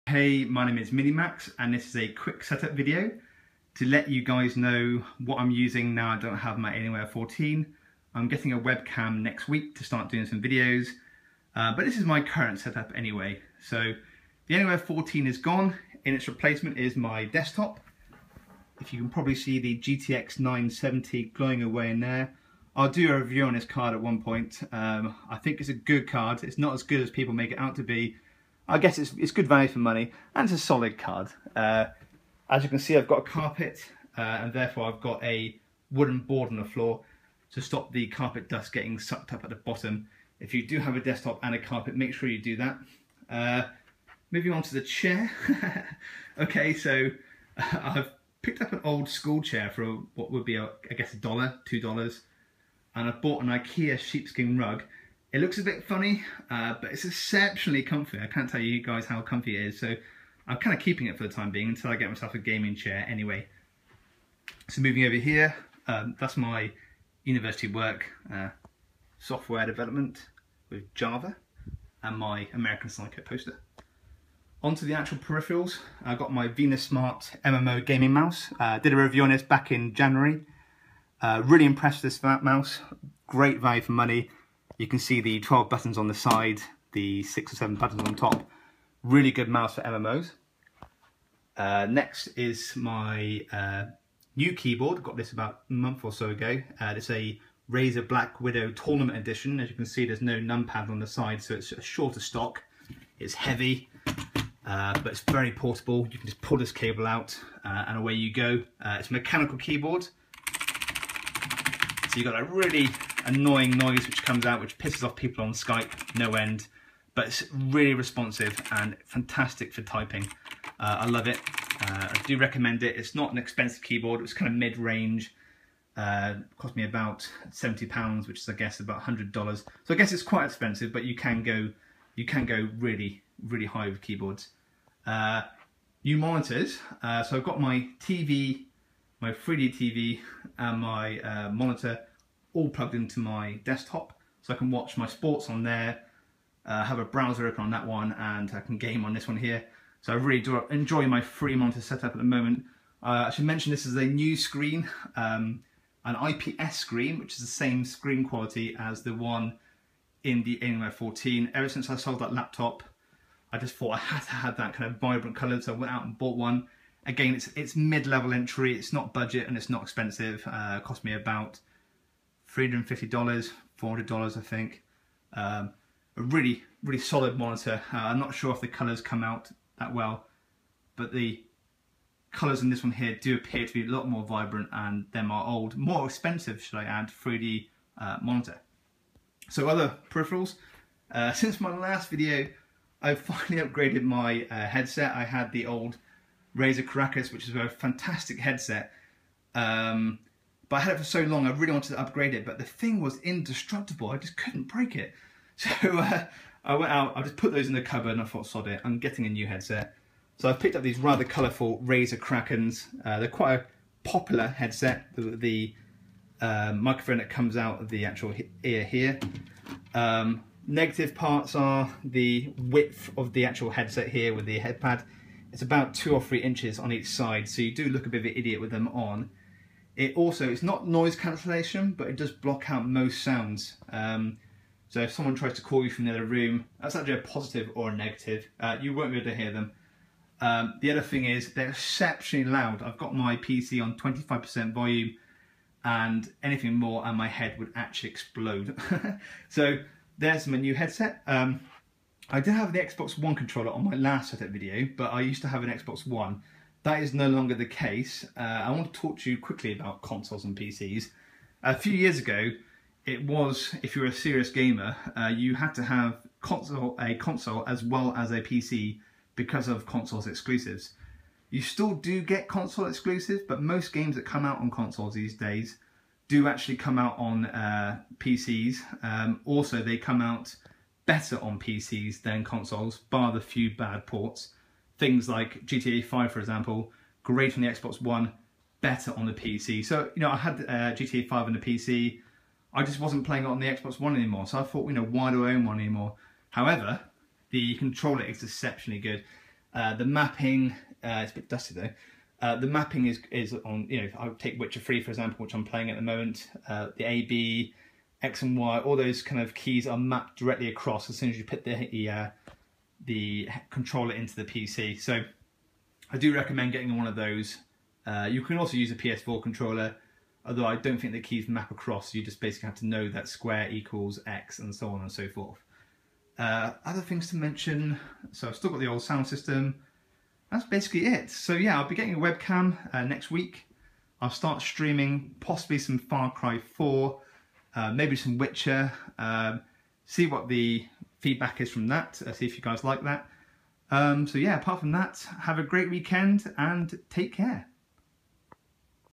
Hey, my name is Minimax and this is a quick setup video to let you guys know what I'm using now I don't have my Alienware 14. I'm getting a webcam next week to start doing some videos, but this is my current setup anyway. So the Alienware 14 is gone. In its replacement is my desktop. If you can probably see the GTX 970 glowing away in there. I'll do a review on this card at one point. I think it's a good card. It's not as good as people make it out to be. I guess it's good value for money, and it's a solid card. As you can see, I've got a carpet, and therefore I've got a wooden board on the floor to stop the carpet dust getting sucked up at the bottom. If you do have a desktop and a carpet, make sure you do that. Moving on to the chair. Okay, so I've picked up an old school chair for what would be, I guess, $1, $2, and I've bought an IKEA sheepskin rug. It looks a bit funny, but it's exceptionally comfy. I can't tell you guys how comfy it is, so I'm kind of keeping it for the time being until I get myself a gaming chair anyway. So moving over here, that's my university work, software development with Java, and my American Psycho poster. Onto the actual peripherals, I've got my Venus Smart MMO gaming mouse. Did a review on this back in January. Really impressed with this mouse, great value for money. You can see the 12 buttons on the side, the 6 or 7 buttons on top. Really good mouse for MMOs. Next is my new keyboard. Got this about a month or so ago. It's a Razer Black Widow Tournament Edition. As you can see, there's no numpad on the side, so it's a shorter stock. It's heavy, but it's very portable. You can just pull this cable out and away you go. It's a mechanical keyboard. So you've got a really annoying noise which comes out, which pisses off people on Skype, no end, but it's really responsive and fantastic for typing. I love it. I do recommend it. It's not an expensive keyboard. It was kind of mid-range. Cost me about £70, which is, I guess, about $100. So I guess it's quite expensive, but you can go really, really high with keyboards. New monitors. So I've got my TV, my 3D TV, and my monitor all plugged into my desktop, so I can watch my sports on there, have a browser open on that one, and I can game on this one here. So I really do enjoy my free monitor setup at the moment. I should mention this is a new screen, an IPS screen, which is the same screen quality as the one in the Alienware 14. Ever since I sold that laptop, I just thought I had to have that kind of vibrant colour, so I went out and bought one. Again, it's mid-level entry, it's not budget and it's not expensive. It cost me about $350, $400 I think. A really, really solid monitor. I'm not sure if the colours come out that well, but the colours in this one here do appear to be a lot more vibrant, and them are old, more expensive, should I add, 3D monitor. So other peripherals. Since my last video, I've finally upgraded my headset. I had the old Razer Caracas, which is a fantastic headset. But I had it for so long, I really wanted to upgrade it, but the thing was indestructible. I just couldn't break it. So I went out, I just put those in the cupboard and I thought, sod it, I'm getting a new headset. So I've picked up these rather colourful Razer Krakens. They're quite a popular headset. The microphone that comes out of the actual ear here. Negative parts are the width of the actual headset here with the headpad. It's about 2 or 3 inches on each side, so you do look a bit of an idiot with them on. It's not noise cancellation, but it does block out most sounds. So if someone tries to call you from the other room, that's actually a positive or a negative. You won't be able to hear them. The other thing is they're exceptionally loud. I've got my PC on 25% volume, and anything more and my head would actually explode. So there's my new headset. I did have the Xbox One controller on my last setup video, but I used to have an Xbox One. That is no longer the case. I want to talk to you quickly about consoles and PCs. A few years ago, it was, if you're a serious gamer, you had to have a console as well as a PC because of consoles exclusives. You still do get console exclusives, but most games that come out on consoles these days do actually come out on PCs. Also, they come out better on PCs than consoles, bar the few bad ports. Things like GTA 5, for example, great on the Xbox One, better on the PC. So, you know, I had GTA 5 on the PC. I just wasn't playing it on the Xbox One anymore. So I thought, you know, why do I own one anymore? However, the controller is exceptionally good. The mapping, it's a bit dusty though. The mapping is on, you know, if I take Witcher 3 for example, which I'm playing at the moment, the A, B, X and Y, all those kind of keys are mapped directly across as soon as you put the controller into the PC. So I do recommend getting one of those. You can also use a PS4 controller, although I don't think the keys map across. You just basically have to know that square equals X and so on and so forth. Other things to mention, so I've still got the old sound system. That's basically it. So yeah, I'll be getting a webcam next week. I'll start streaming possibly some Far Cry 4, maybe some Witcher, see what the feedback is from that, see if you guys like that. So yeah, apart from that, have a great weekend and take care.